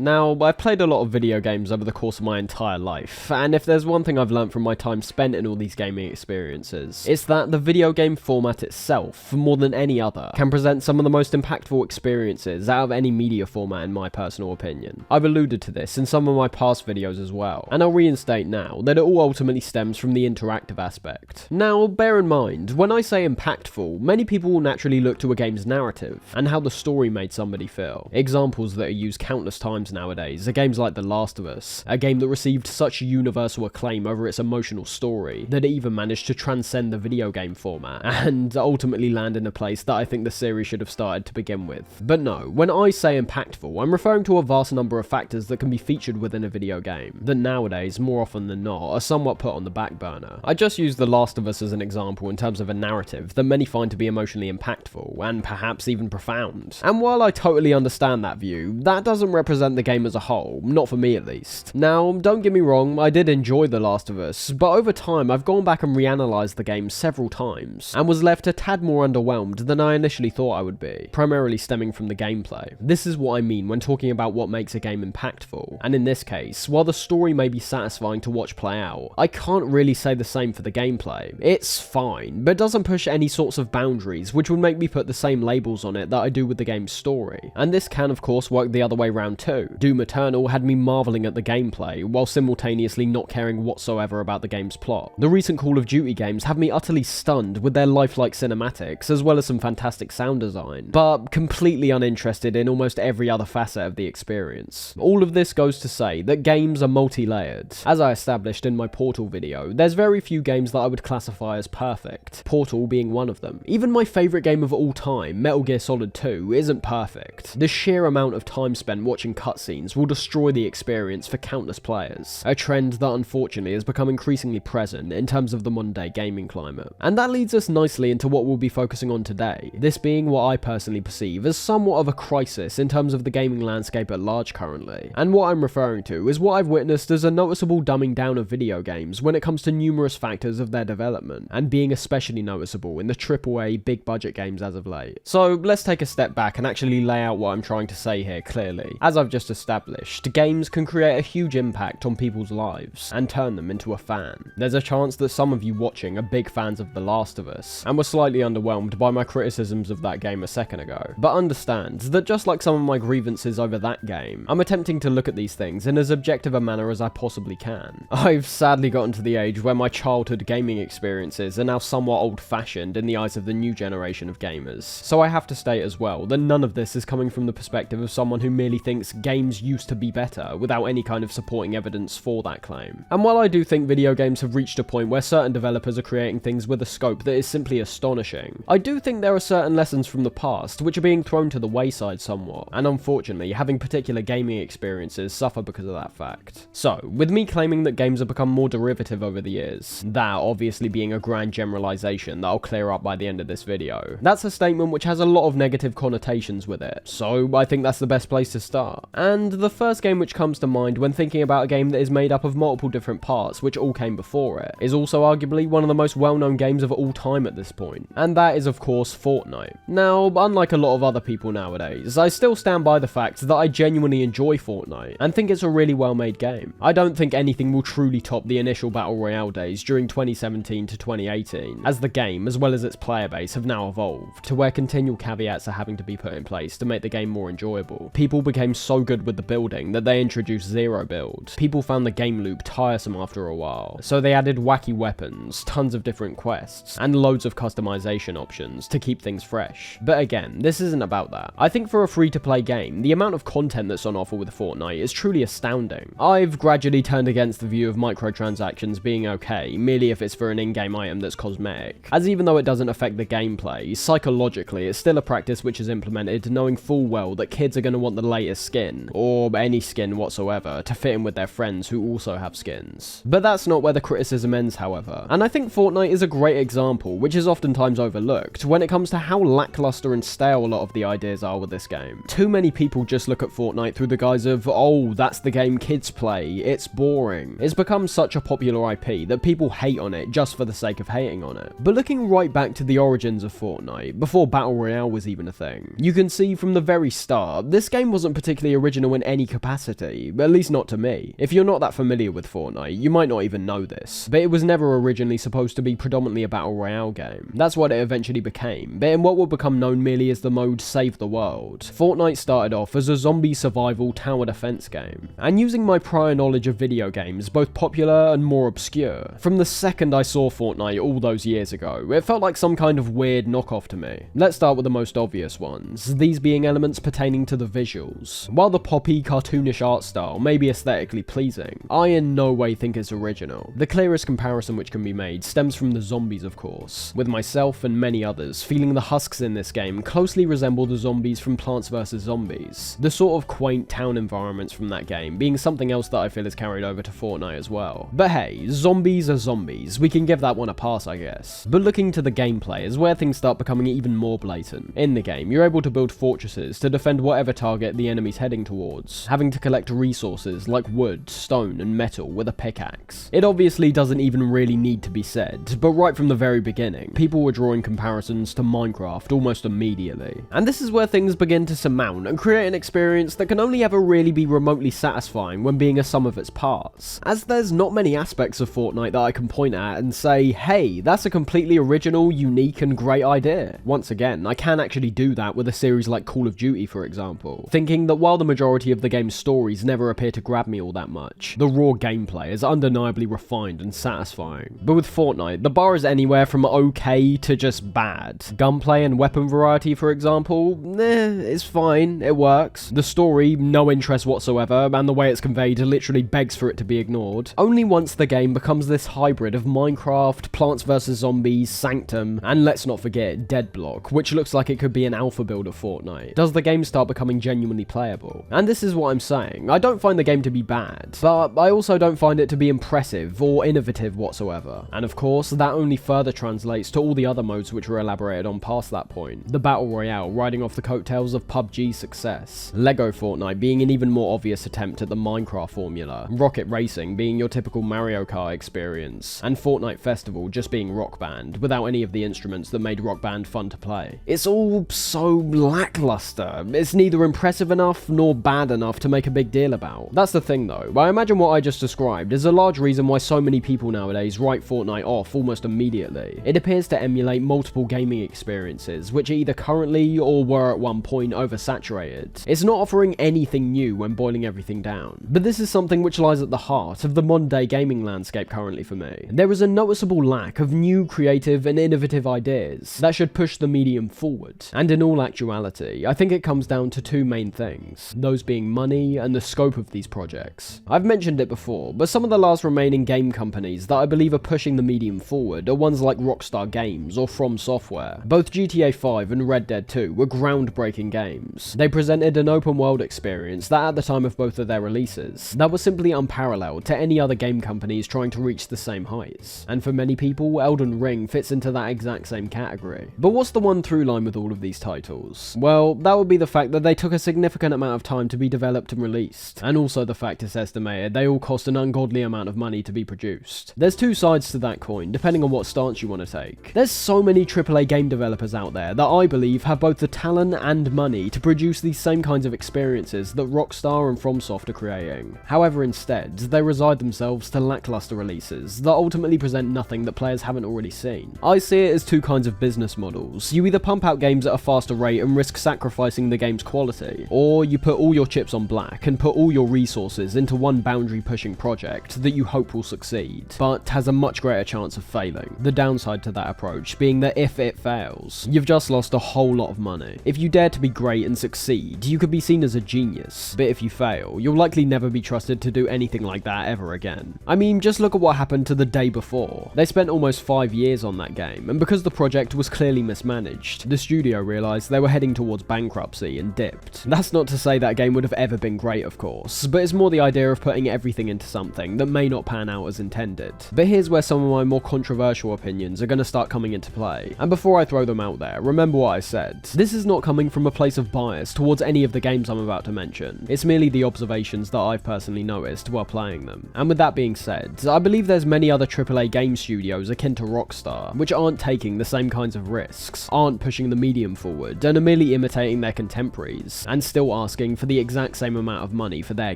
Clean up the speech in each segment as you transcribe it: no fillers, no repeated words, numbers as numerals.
Now, I've played a lot of video games over the course of my entire life, and if there's one thing I've learned from my time spent in all these gaming experiences, it's that the video game format itself, more than any other, can present some of the most impactful experiences out of any media format in my personal opinion. I've alluded to this in some of my past videos as well, and I'll reinstate now that it all ultimately stems from the interactive aspect. Now, bear in mind, when I say impactful, many people will naturally look to a game's narrative, and how the story made somebody feel. Examples that are used countless times nowadays are games like The Last of Us, a game that received such universal acclaim over its emotional story that it even managed to transcend the video game format, and ultimately land in a place that I think the series should have started to begin with. But no, when I say impactful, I'm referring to a vast number of factors that can be featured within a video game, that nowadays, more often than not, are somewhat put on the back burner. I just used The Last of Us as an example in terms of a narrative that many find to be emotionally impactful, and perhaps even profound. And while I totally understand that view, that doesn't represent the game as a whole, not for me at least. Now, don't get me wrong, I did enjoy The Last of Us, but over time I've gone back and reanalyzed the game several times, and was left a tad more underwhelmed than I initially thought I would be, primarily stemming from the gameplay. This is what I mean when talking about what makes a game impactful, and in this case, while the story may be satisfying to watch play out, I can't really say the same for the gameplay. It's fine, but doesn't push any sorts of boundaries which would make me put the same labels on it that I do with the game's story. And this can of course work the other way round too. Doom Eternal had me marvelling at the gameplay, while simultaneously not caring whatsoever about the game's plot. The recent Call of Duty games have me utterly stunned with their lifelike cinematics, as well as some fantastic sound design, but completely uninterested in almost every other facet of the experience. All of this goes to say that games are multi-layered. As I established in my Portal video, there's very few games that I would classify as perfect, Portal being one of them. Even my favourite game of all time, Metal Gear Solid 2, isn't perfect. The sheer amount of time spent watching cutscenes will destroy the experience for countless players, a trend that unfortunately has become increasingly present in terms of the modern day gaming climate. And that leads us nicely into what we'll be focusing on today, this being what I personally perceive as somewhat of a crisis in terms of the gaming landscape at large currently. And what I'm referring to is what I've witnessed as a noticeable dumbing down of video games when it comes to numerous factors of their development, and being especially noticeable in the AAA big budget games as of late. So let's take a step back and actually lay out what I'm trying to say here clearly. As I've just established, games can create a huge impact on people's lives and turn them into a fan. There's a chance that some of you watching are big fans of The Last of Us, and were slightly underwhelmed by my criticisms of that game a second ago. But understand that just like some of my grievances over that game, I'm attempting to look at these things in as objective a manner as I possibly can. I've sadly gotten to the age where my childhood gaming experiences are now somewhat old-fashioned in the eyes of the new generation of gamers. So I have to state as well that none of this is coming from the perspective of someone who merely thinks games used to be better without any kind of supporting evidence for that claim. And while I do think video games have reached a point where certain developers are creating things with a scope that is simply astonishing, I do think there are certain lessons from the past which are being thrown to the wayside somewhat, and unfortunately having particular gaming experiences suffer because of that fact. So, with me claiming that games have become more derivative over the years, that obviously being a grand generalization that I'll clear up by the end of this video, that's a statement which has a lot of negative connotations with it, so I think that's the best place to start. And the first game which comes to mind when thinking about a game that is made up of multiple different parts which all came before it, is also arguably one of the most well-known games of all time at this point, and that is of course Fortnite. Now, unlike a lot of other people nowadays, I still stand by the fact that I genuinely enjoy Fortnite, and think it's a really well-made game. I don't think anything will truly top the initial Battle Royale days during 2017 to 2018, as the game, as well as its player base, have now evolved, to where continual caveats are having to be put in place to make the game more enjoyable. People became so good with the building that they introduced zero build. People found the game loop tiresome after a while, so they added wacky weapons, tons of different quests, and loads of customization options to keep things fresh. But again, this isn't about that. I think for a free-to-play game, the amount of content that's on offer with Fortnite is truly astounding. I've gradually turned against the view of microtransactions being okay, merely if it's for an in-game item that's cosmetic, as even though it doesn't affect the gameplay, psychologically it's still a practice which is implemented knowing full well that kids are going to want the latest skin, or any skin whatsoever, to fit in with their friends who also have skins. But that's not where the criticism ends, however, and I think Fortnite is a great example, which is oftentimes overlooked, when it comes to how lackluster and stale a lot of the ideas are with this game. Too many people just look at Fortnite through the guise of, oh, that's the game kids play, it's boring. It's become such a popular IP that people hate on it just for the sake of hating on it. But looking right back to the origins of Fortnite, before Battle Royale was even a thing, you can see from the very start, this game wasn't particularly original original in any capacity, at least not to me. If you're not that familiar with Fortnite, you might not even know this, but it was never originally supposed to be predominantly a battle royale game. That's what it eventually became, but in what would become known merely as the mode Save the World. Fortnite started off as a zombie survival tower defense game, and using my prior knowledge of video games, both popular and more obscure, from the second I saw Fortnite all those years ago, it felt like some kind of weird knockoff to me. Let's start with the most obvious ones, these being elements pertaining to the visuals. While the poppy, cartoonish art style may be aesthetically pleasing, I in no way think it's original. The clearest comparison which can be made stems from the zombies, of course, with myself and many others feeling the husks in this game closely resemble the zombies from Plants vs Zombies. The sort of quaint town environments from that game being something else that I feel is carried over to Fortnite as well. But hey, zombies are zombies, we can give that one a pass, I guess. But looking to the gameplay is where things start becoming even more blatant. In the game, you're able to build fortresses to defend whatever target the enemy's heading towards, having to collect resources like wood, stone, and metal with a pickaxe. It obviously doesn't even really need to be said, but right from the very beginning, people were drawing comparisons to Minecraft almost immediately. And this is where things begin to surmount and create an experience that can only ever really be remotely satisfying when being a sum of its parts, as there's not many aspects of Fortnite that I can point at and say, hey, that's a completely original, unique, and great idea. Once again, I can actually do that with a series like Call of Duty, for example, thinking that while the majority of the game's stories never appear to grab me all that much, the raw gameplay is undeniably refined and satisfying. But with Fortnite, the bar is anywhere from okay to just bad. Gunplay and weapon variety, for example, it's fine, it works. The story, no interest whatsoever, and the way it's conveyed literally begs for it to be ignored. Only once the game becomes this hybrid of Minecraft, Plants vs Zombies, Sanctum, and let's not forget Deadblock, which looks like it could be an alpha build of Fortnite, does the game start becoming genuinely playable. And this is what I'm saying, I don't find the game to be bad, but I also don't find it to be impressive or innovative whatsoever. And of course, that only further translates to all the other modes which were elaborated on past that point. The Battle Royale riding off the coattails of PUBG's success, Lego Fortnite being an even more obvious attempt at the Minecraft formula, Rocket Racing being your typical Mario Kart experience, and Fortnite Festival just being Rock Band, without any of the instruments that made Rock Band fun to play. It's all so lackluster. It's neither impressive enough nor bad enough to make a big deal about. That's the thing though, I imagine what I just described is a large reason why so many people nowadays write Fortnite off almost immediately. It appears to emulate multiple gaming experiences, which are either currently or were at one point oversaturated. It's not offering anything new when boiling everything down. But this is something which lies at the heart of the modern day gaming landscape currently for me. There is a noticeable lack of new, creative, and innovative ideas that should push the medium forward. And in all actuality, I think it comes down to two main things, those being money and the scope of these projects. I've mentioned it before, but some of the last remaining game companies that I believe are pushing the medium forward are ones like Rockstar Games or From Software. Both GTA 5 and Red Dead 2 were groundbreaking games. They presented an open world experience that at the time of both of their releases, that was simply unparalleled to any other game companies trying to reach the same heights. And for many people, Elden Ring fits into that exact same category. But what's the one through line with all of these titles? Well, that would be the fact that they took a significant amount of time to be developed and released, and also the fact it's estimated they all cost an ungodly amount of money to be produced. There's two sides to that coin, depending on what stance you want to take. There's so many AAA game developers out there that I believe have both the talent and money to produce these same kinds of experiences that Rockstar and FromSoft are creating. However, instead, they reside themselves to lackluster releases that ultimately present nothing that players haven't already seen. I see it as two kinds of business models. You either pump out games at a faster rate and risk sacrificing the game's quality, or you put all your chips on black and put all your resources into one boundary-pushing project that you hope will succeed, but has a much greater chance of failing. The downside to that approach being that if it fails, you've just lost a whole lot of money. If you dare to be great and succeed, you could be seen as a genius, but if you fail, you'll likely never be trusted to do anything like that ever again. I mean, just look at what happened to The Day Before. They spent almost 5 years on that game, and because the project was clearly mismanaged, the studio realised they were heading towards bankruptcy and dipped. That's not to say that game would have ever been great, of course, but it's more the idea of putting everything into something that may not pan out as intended. But here's where some of my more controversial opinions are going to start coming into play, and before I throw them out there, remember what I said. This is not coming from a place of bias towards any of the games I'm about to mention. It's merely the observations that I've personally noticed while playing them. And with that being said, I believe there's many other AAA game studios akin to Rockstar, which aren't taking the same kinds of risks, aren't pushing the medium forward, and are merely imitating their contemporaries, and still asking paying for the exact same amount of money for their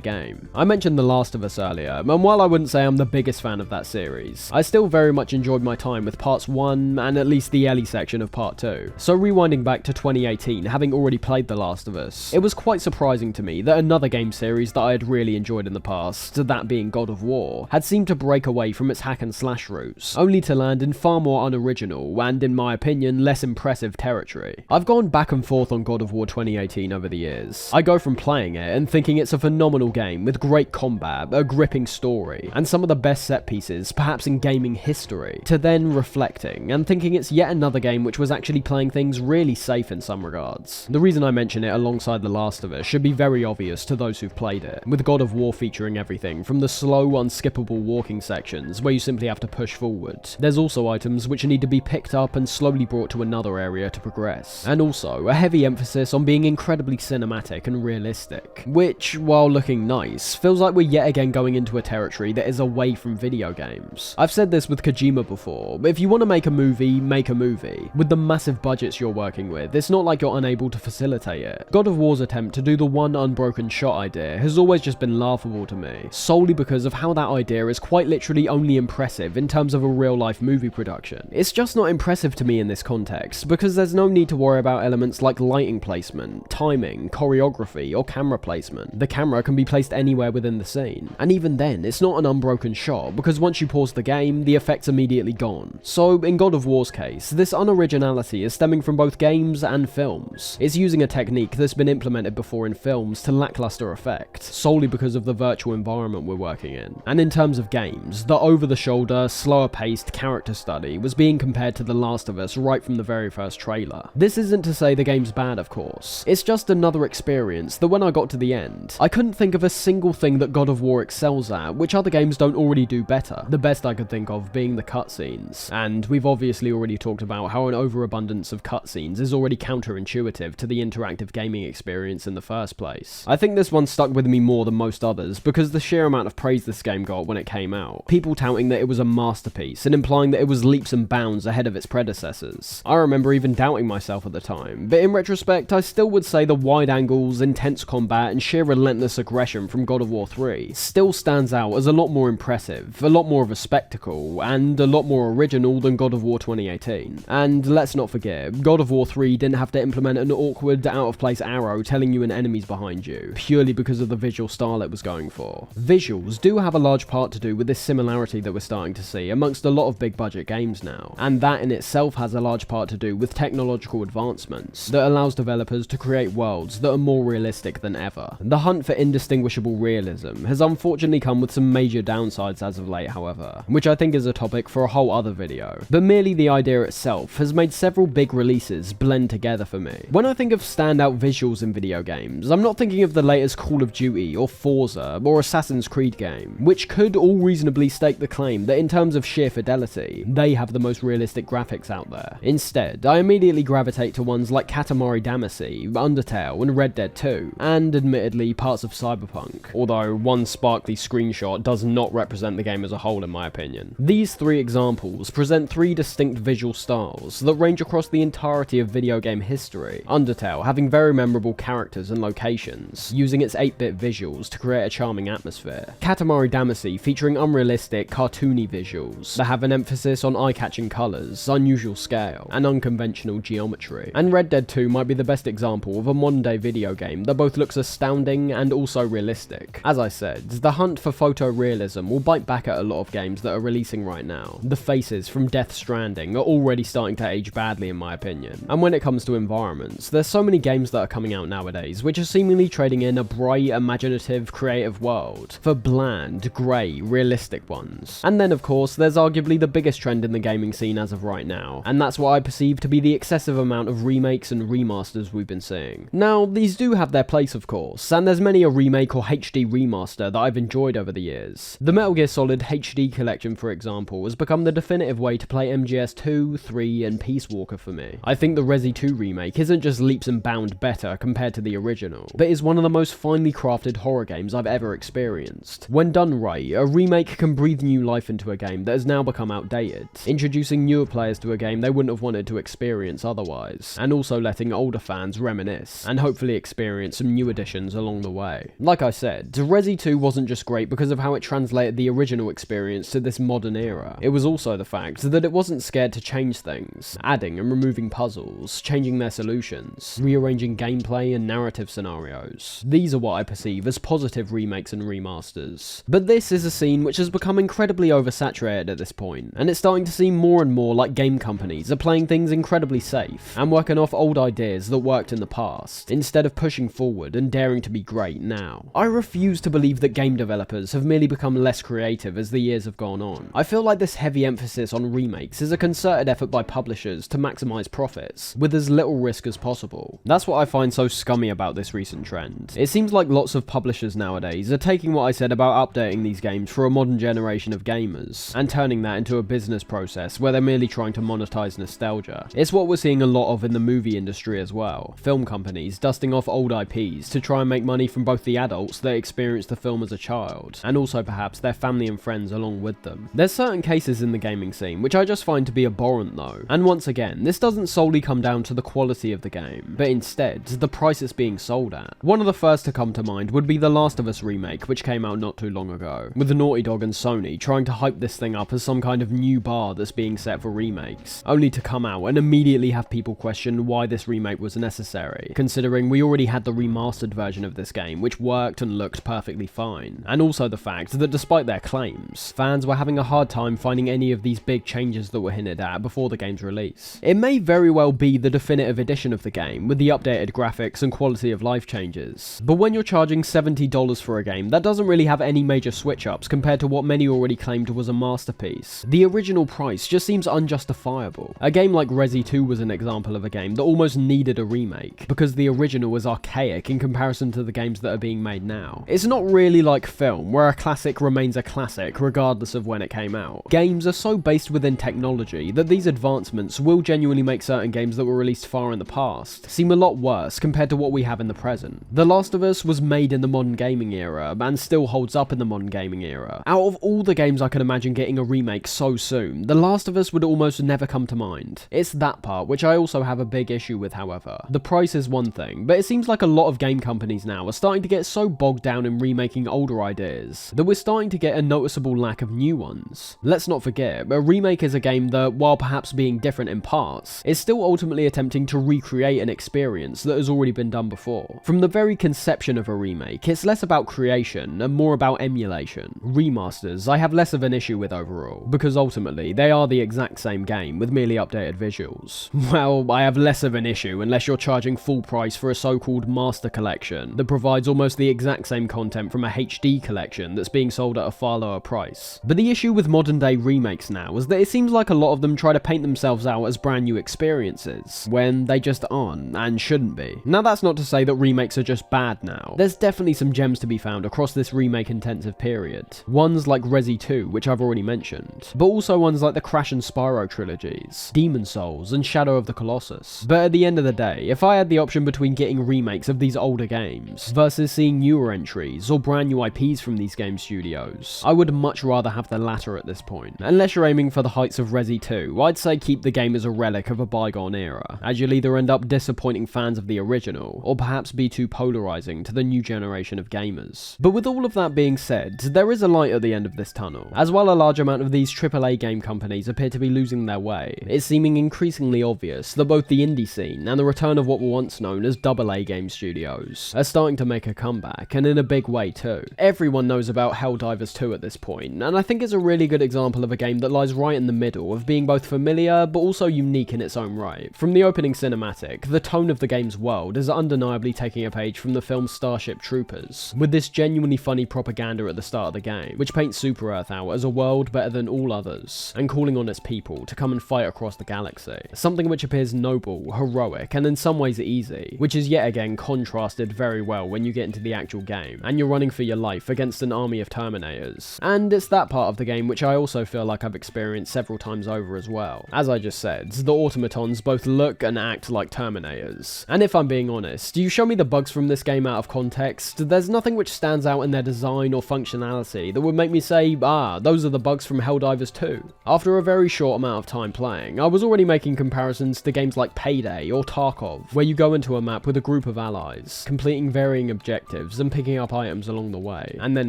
game. I mentioned The Last of Us earlier, and while I wouldn't say I'm the biggest fan of that series, I still very much enjoyed my time with parts 1 and at least the Ellie section of part 2. So rewinding back to 2018, having already played The Last of Us, it was quite surprising to me that another game series that I had really enjoyed in the past, that being God of War, had seemed to break away from its hack and slash roots, only to land in far more unoriginal and, in my opinion, less impressive territory. I've gone back and forth on God of War 2018 over the years. I go from playing it and thinking it's a phenomenal game with great combat, a gripping story, and some of the best set pieces perhaps in gaming history, to then reflecting and thinking it's yet another game which was actually playing things really safe in some regards. The reason I mention it alongside The Last of Us should be very obvious to those who've played it, with God of War featuring everything from the slow, unskippable walking sections where you simply have to push forward. There's also items which need to be picked up and slowly brought to another area to progress, and also a heavy emphasis on being incredibly cinematic and realistic, which, while looking nice, feels like we're yet again going into a territory that is away from video games. I've said this with Kojima before, but if you want to make a movie, make a movie. With the massive budgets you're working with, it's not like you're unable to facilitate it. God of War's attempt to do the one unbroken shot idea has always just been laughable to me, solely because of how that idea is quite literally only impressive in terms of a real-life movie production. It's just not impressive to me in this context, because there's no need to worry about elements like lighting placement, timing, choreography, or camera placement. The camera can be placed anywhere within the scene, and even then, it's not an unbroken shot, because once you pause the game, the effect's immediately gone. So, in God of War's case, this unoriginality is stemming from both games and films. It's using a technique that's been implemented before in films to lackluster effect, solely because of the virtual environment we're working in. And in terms of games, the over-the-shoulder, slower-paced character study was being compared to The Last of Us right from the very first trailer. This isn't to say the game's bad, of course. It's just another experience that when I got to the end, I couldn't think of a single thing that God of War excels at, which other games don't already do better. The best I could think of being the cutscenes. And we've obviously already talked about how an overabundance of cutscenes is already counterintuitive to the interactive gaming experience in the first place. I think this one stuck with me more than most others because the sheer amount of praise this game got when it came out. People touting that it was a masterpiece and implying that it was leaps and bounds ahead of its predecessors. I remember even doubting myself at the time, but in retrospect I still would say the wide angles, intense combat, and sheer relentless aggression from God of War 3 still stands out as a lot more impressive, a lot more of a spectacle, and a lot more original than God of War 2018. And let's not forget, God of War 3 didn't have to implement an awkward, out-of-place arrow telling you an enemy's behind you, purely because of the visual style it was going for. Visuals do have a large part to do with this similarity that we're starting to see amongst a lot of big-budget games now, and that in itself has a large part to do with technological advancements that allows developers to create worlds that are more realistic than ever. The hunt for indistinguishable realism has unfortunately come with some major downsides as of late, however, which I think is a topic for a whole other video, but merely the idea itself has made several big releases blend together for me. When I think of standout visuals in video games, I'm not thinking of the latest Call of Duty or Forza or Assassin's Creed game, which could all reasonably stake the claim that in terms of sheer fidelity, they have the most realistic graphics out there. Instead, I immediately gravitate to ones like Katamari Damacy, Undertale, and Red Dead 2, and admittedly parts of Cyberpunk, although one sparkly screenshot does not represent the game as a whole in my opinion. These three examples present three distinct visual styles that range across the entirety of video game history. Undertale having very memorable characters and locations, using its 8-bit visuals to create a charming atmosphere. Katamari Damacy featuring unrealistic, cartoony visuals that have an emphasis on eye-catching colours, unusual scale, and unconventional geometry. And Red Dead 2 might be the best example of a modern-day video game that both looks astounding and also realistic. As I said, the hunt for photorealism will bite back at a lot of games that are releasing right now. The faces from Death Stranding are already starting to age badly in my opinion. And when it comes to environments, there's so many games that are coming out nowadays which are seemingly trading in a bright, imaginative, creative world for bland, grey, realistic ones. And then of course, there's arguably the biggest trend in the gaming scene as of right now, and that's what I perceive to be the excessive amount of remakes and remasters we've been seeing. Now, these do have their place of course, and there's many a remake or HD remaster that I've enjoyed over the years. The Metal Gear Solid HD collection, for example, has become the definitive way to play MGS 2, 3, and Peace Walker for me. I think the Resi 2 remake isn't just leaps and bounds better compared to the original, but is one of the most finely crafted horror games I've ever experienced. When done right, a remake can breathe new life into a game that has now become outdated, introducing newer players to a game they wouldn't have wanted to experience otherwise, and also letting older fans reminisce, and hopefully experience experience some new additions along the way. Like I said, Resi 2 wasn't just great because of how it translated the original experience to this modern era. It was also the fact that it wasn't scared to change things, adding and removing puzzles, changing their solutions, rearranging gameplay and narrative scenarios. These are what I perceive as positive remakes and remasters. But this is a scene which has become incredibly oversaturated at this point, and it's starting to seem more and more like game companies are playing things incredibly safe and working off old ideas that worked in the past, instead of pushing forward and daring to be great now. I refuse to believe that game developers have merely become less creative as the years have gone on. I feel like this heavy emphasis on remakes is a concerted effort by publishers to maximize profits, with as little risk as possible. That's what I find so scummy about this recent trend. It seems like lots of publishers nowadays are taking what I said about updating these games for a modern generation of gamers, and turning that into a business process where they're merely trying to monetize nostalgia. It's what we're seeing a lot of in the movie industry as well. Film companies dusting off old IPs to try and make money from both the adults that experienced the film as a child, and also perhaps their family and friends along with them. There's certain cases in the gaming scene which I just find to be abhorrent though, and once again, this doesn't solely come down to the quality of the game, but instead the price it's being sold at. One of the first to come to mind would be the Last of Us remake, which came out not too long ago, with Naughty Dog and Sony trying to hype this thing up as some kind of new bar that's being set for remakes, only to come out and immediately have people question why this remake was necessary, considering we already had the remastered version of this game which worked and looked perfectly fine, and also the fact that despite their claims, fans were having a hard time finding any of these big changes that were hinted at before the game's release. It may very well be the definitive edition of the game with the updated graphics and quality of life changes, but when you're charging $70 for a game that doesn't really have any major switch ups compared to what many already claimed was a masterpiece, the original price just seems unjustifiable. A game like Resi 2 was an example of a game that almost needed a remake, because the original was archaic in comparison to the games that are being made now. It's not really like film, where a classic remains a classic regardless of when it came out. Games are so based within technology that these advancements will genuinely make certain games that were released far in the past seem a lot worse compared to what we have in the present. The Last of Us was made in the modern gaming era, and still holds up in the modern gaming era. Out of all the games I can imagine getting a remake so soon, The Last of Us would almost never come to mind. It's that part which I also have a big issue with, however. The price is one thing, but it seems like a lot of game companies now are starting to get so bogged down in remaking older ideas that we're starting to get a noticeable lack of new ones. Let's not forget, a remake is a game that, while perhaps being different in parts, is still ultimately attempting to recreate an experience that has already been done before. From the very conception of a remake, it's less about creation and more about emulation. Remasters I have less of an issue with overall, because ultimately they are the exact same game with merely updated visuals. Well, I have less of an issue unless you're charging full price for a so-called master collection that provides almost the exact same content from a HD collection that's being sold at a far lower price. But the issue with modern day remakes now is that it seems like a lot of them try to paint themselves out as brand new experiences, when they just aren't and shouldn't be. Now that's not to say that remakes are just bad now. There's definitely some gems to be found across this remake intensive period. Ones like Resi 2, which I've already mentioned, but also ones like the Crash and Spyro trilogies, Demon's Souls and Shadow of the Colossus. But at the end of the day, if I had the option between getting remakes of these older games versus seeing newer entries or brand new IPs from these game studios, I would much rather have the latter at this point. Unless you're aiming for the heights of Resi 2, I'd say keep the game as a relic of a bygone era, as you'll either end up disappointing fans of the original, or perhaps be too polarizing to the new generation of gamers. But with all of that being said, there is a light at the end of this tunnel. As while a large amount of these AAA game companies appear to be losing their way, it's seeming increasingly obvious that both the indie scene and the return of what were once known as AA game studios are starting to make a comeback, and in a big way too. Everyone knows about Helldivers 2 at this point, and I think it's a really good example of a game that lies right in the middle of being both familiar but also unique in its own right. From the opening cinematic, the tone of the game's world is undeniably taking a page from the film Starship Troopers, with this genuinely funny propaganda at the start of the game, which paints Super Earth out as a world better than all others, and calling on its people to come and fight across the galaxy. Something which appears noble, heroic, and in some ways easy, which is yet again contrasted very well when you get into the actual game, and you're running for your life against an army of Terminators. And it's that part of the game which I also feel like I've experienced several times over as well. As I just said, the automatons both look and act like Terminators. And if I'm being honest, you show me the bugs from this game out of context, there's nothing which stands out in their design or functionality that would make me say, ah, those are the bugs from Helldivers 2. After a very short amount of time playing, I was already making comparisons to games like Payday or Tarkov, where you go into a map with a group of allies allies, completing varying objectives and picking up items along the way, and then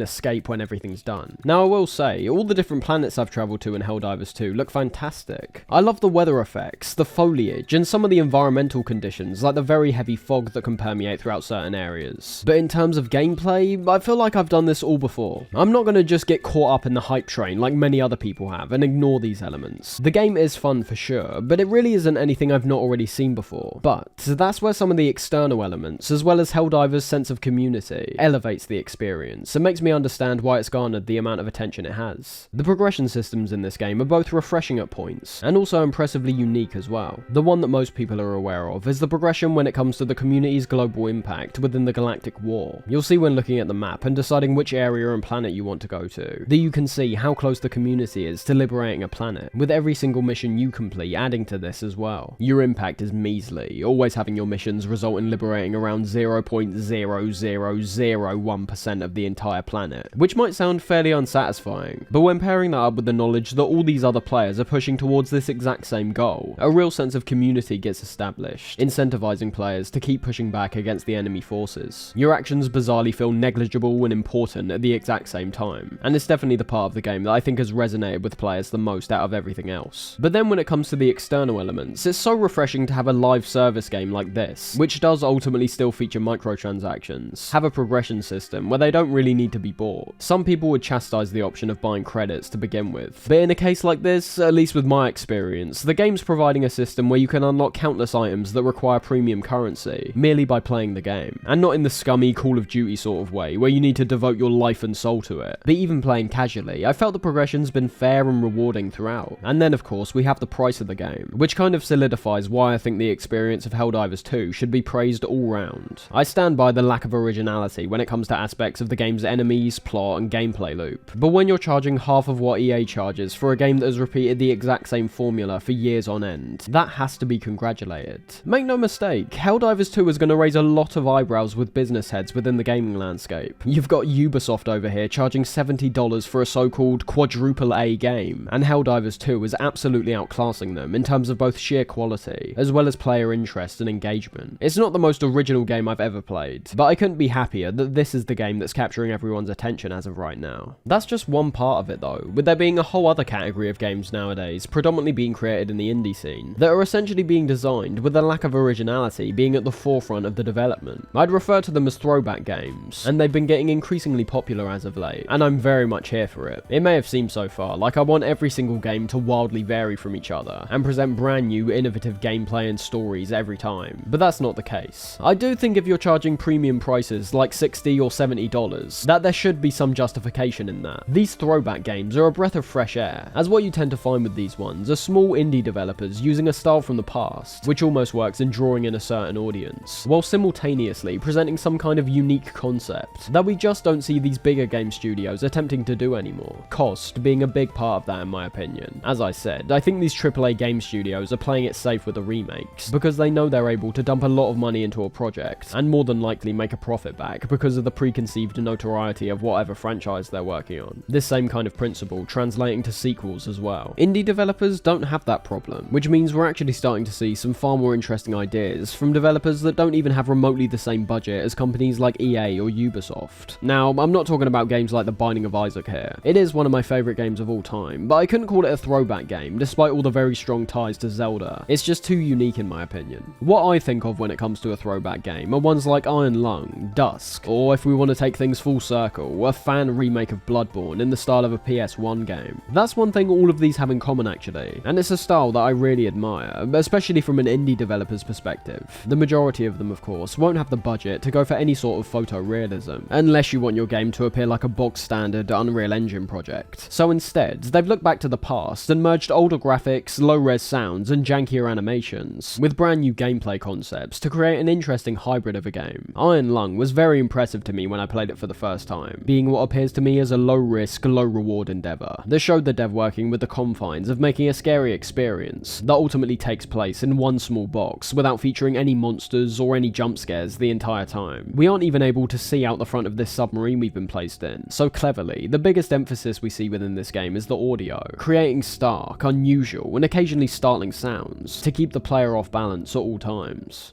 escape when everything's done. Now I will say, all the different planets I've travelled to in Helldivers 2 look fantastic. I love the weather effects, the foliage, and some of the environmental conditions like the very heavy fog that can permeate throughout certain areas. But in terms of gameplay, I feel like I've done this all before. I'm not going to just get caught up in the hype train like many other people have and ignore these elements. The game is fun for sure, but it really isn't anything I've not already seen before. But that's where some of the external elements, as well as Helldivers' sense of community, elevates the experience and makes me understand why it's garnered the amount of attention it has. The progression systems in this game are both refreshing at points, and also impressively unique as well. The one that most people are aware of is the progression when it comes to the community's global impact within the galactic war. You'll see when looking at the map and deciding which area and planet you want to go to, that you can see how close the community is to liberating a planet, with every single mission you complete adding to this as well. Your impact is measly, always having your missions result in liberating around 0.0001% of the entire planet, which might sound fairly unsatisfying, but when pairing that up with the knowledge that all these other players are pushing towards this exact same goal, a real sense of community gets established, incentivizing players to keep pushing back against the enemy forces. Your actions bizarrely feel negligible and important at the exact same time, and it's definitely the part of the game that I think has resonated with players the most out of everything else. But then when it comes to the external elements, it's so refreshing to have a live service game like this, which does ultimately still feature microtransactions, have a progression system where they don't really need to be bought. Some people would chastise the option of buying credits to begin with, but in a case like this, at least with my experience, the game's providing a system where you can unlock countless items that require premium currency merely by playing the game, and not in the scummy Call of Duty sort of way where you need to devote your life and soul to it. But even playing casually, I felt the progression's been fair and rewarding throughout. And then of course we have the price of the game, which kind of solidifies why I think the experience of Helldivers 2 should be praised all round. I stand by the lack of originality when it comes to aspects of the game's enemies, plot and gameplay loop, but when you're charging half of what EA charges for a game that has repeated the exact same formula for years on end, that has to be congratulated. Make no mistake, Helldivers 2 is going to raise a lot of eyebrows with business heads within the gaming landscape. You've got Ubisoft over here charging $70 for a so-called quadruple A game, and Helldivers 2 is absolutely outclassing them in terms of both sheer quality, as well as player interest and engagement. It's not the most original game I've ever played, but I couldn't be happier that this is the game that's capturing everyone's attention as of right now. That's just one part of it though, with there being a whole other category of games nowadays, predominantly being created in the indie scene, that are essentially being designed with a lack of originality being at the forefront of the development. I'd refer to them as throwback games, and they've been getting increasingly popular as of late, and I'm very much here for it. It may have seemed so far like I want every single game to wildly vary from each other, and present brand new innovative gameplay and stories every time, but that's not the case. I do think if you're charging premium prices like $60 or $70, that there should be some justification in that. These throwback games are a breath of fresh air, as what you tend to find with these ones are small indie developers using a style from the past, which almost works in drawing in a certain audience, while simultaneously presenting some kind of unique concept that we just don't see these bigger game studios attempting to do anymore. Cost being a big part of that in my opinion. As I said, I think these AAA game studios are playing it safe with the remakes, because they know they're able to dump a lot of money into a project, and more than likely make a profit back because of the preconceived notoriety of whatever franchise they're working on. This same kind of principle translating to sequels as well. Indie developers don't have that problem, which means we're actually starting to see some far more interesting ideas from developers that don't even have remotely the same budget as companies like EA or Ubisoft. Now, I'm not talking about games like The Binding of Isaac here. It is one of my favourite games of all time, but I couldn't call it a throwback game despite all the very strong ties to Zelda. It's just too unique in my opinion. What I think of when it comes to a throwback game are ones like Iron Lung, Dusk, or if we want to take things full circle, a fan remake of Bloodborne in the style of a PS1 game. That's one thing all of these have in common actually, and it's a style that I really admire, especially from an indie developer's perspective. The majority of them, of course, won't have the budget to go for any sort of photorealism, unless you want your game to appear like a bog-standard Unreal Engine project. So instead, they've looked back to the past and merged older graphics, low-res sounds, and jankier animations with brand new gameplay concepts to create an interesting hybrid of a game. Iron Lung was very impressive to me when I played it for the first time, being what appears to me as a low-risk, low-reward endeavour that showed the dev working with the confines of making a scary experience that ultimately takes place in one small box without featuring any monsters or any jump scares the entire time. We aren't even able to see out the front of this submarine we've been placed in, so cleverly, the biggest emphasis we see within this game is the audio, creating stark, unusual, and occasionally startling sounds to keep the player off balance at all times.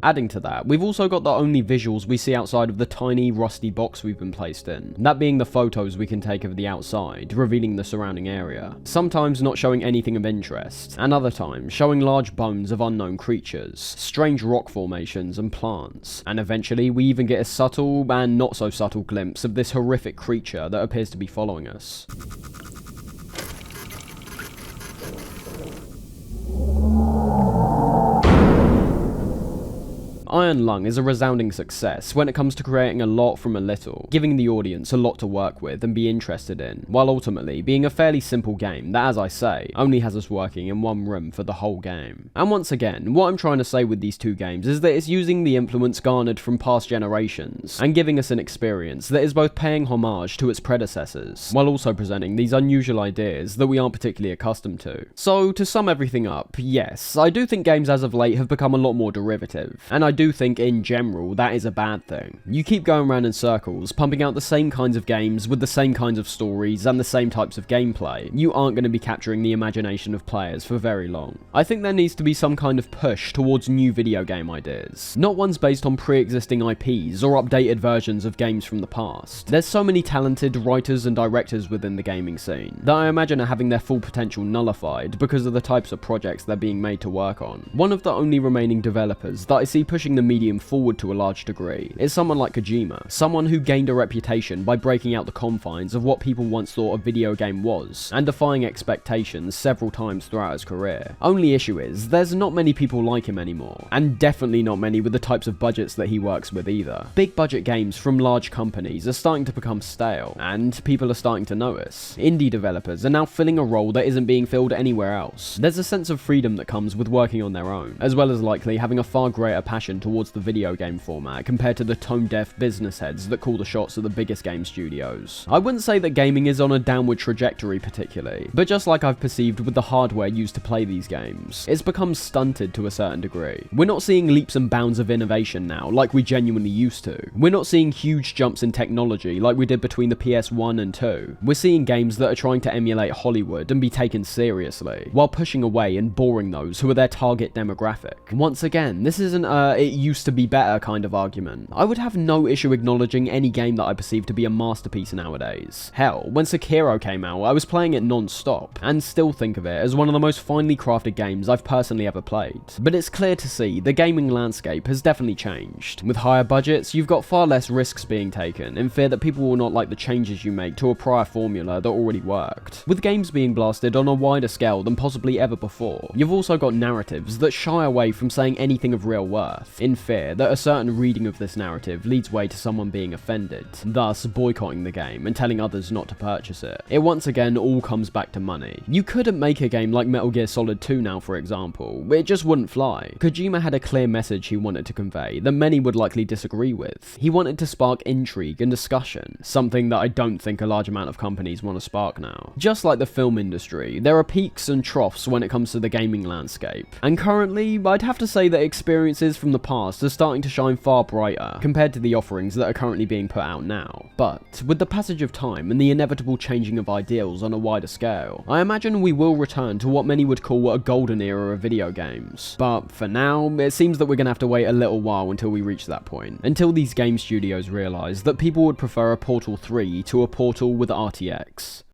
Adding to that, we've also got the only visuals we see outside of the tiny, rusty box we've been placed in, that being the photos we can take of the outside, revealing the surrounding area, sometimes not showing anything of interest, and other times showing large bones of unknown creatures, strange rock formations and plants, and eventually we even get a subtle and not so subtle glimpse of this horrific creature that appears to be following us. Iron Lung is a resounding success when it comes to creating a lot from a little, giving the audience a lot to work with and be interested in, while ultimately being a fairly simple game that, as I say, only has us working in one room for the whole game. And once again, what I'm trying to say with these two games is that it's using the influence garnered from past generations and giving us an experience that is both paying homage to its predecessors, while also presenting these unusual ideas that we aren't particularly accustomed to. So, to sum everything up, yes, I do think games as of late have become a lot more derivative, and I do think in general that is a bad thing. You keep going around in circles, pumping out the same kinds of games with the same kinds of stories and the same types of gameplay. You aren't going to be capturing the imagination of players for very long. I think there needs to be some kind of push towards new video game ideas, not ones based on pre-existing IPs or updated versions of games from the past. There's so many talented writers and directors within the gaming scene that I imagine are having their full potential nullified because of the types of projects they're being made to work on. One of the only remaining developers that I see pushing the medium forward to a large degree is someone like Kojima, someone who gained a reputation by breaking out the confines of what people once thought a video game was, and defying expectations several times throughout his career. Only issue is, there's not many people like him anymore, and definitely not many with the types of budgets that he works with either. Big budget games from large companies are starting to become stale, and people are starting to notice. Indie developers are now filling a role that isn't being filled anywhere else. There's a sense of freedom that comes with working on their own, as well as likely having a far greater passion towards the video game format compared to the tone-deaf business heads that call the shots at the biggest game studios. I wouldn't say that gaming is on a downward trajectory particularly, but just like I've perceived with the hardware used to play these games, it's become stunted to a certain degree. We're not seeing leaps and bounds of innovation now like we genuinely used to. We're not seeing huge jumps in technology like we did between the PS1 and 2. We're seeing games that are trying to emulate Hollywood and be taken seriously, while pushing away and boring those who are their target demographic. Once again, this isn't it used to be better kind of argument. I would have no issue acknowledging any game that I perceive to be a masterpiece nowadays. Hell, when Sekiro came out, I was playing it non-stop, and still think of it as one of the most finely crafted games I've personally ever played. But it's clear to see the gaming landscape has definitely changed. With higher budgets, you've got far less risks being taken, in fear that people will not like the changes you make to a prior formula that already worked. With games being blasted on a wider scale than possibly ever before, you've also got narratives that shy away from saying anything of real worth, in fear that a certain reading of this narrative leads way to someone being offended, thus boycotting the game and telling others not to purchase it. It once again all comes back to money. You couldn't make a game like Metal Gear Solid 2 now, for example. It just wouldn't fly. Kojima had a clear message he wanted to convey that many would likely disagree with. He wanted to spark intrigue and discussion, something that I don't think a large amount of companies want to spark now. Just like the film industry, there are peaks and troughs when it comes to the gaming landscape, and currently, I'd have to say that experiences from the past are starting to shine far brighter compared to the offerings that are currently being put out now. But with the passage of time and the inevitable changing of ideals on a wider scale, I imagine we will return to what many would call a golden era of video games. But for now, it seems that we're gonna have to wait a little while until we reach that point, until these game studios realise that people would prefer a Portal 3 to a Portal with RTX.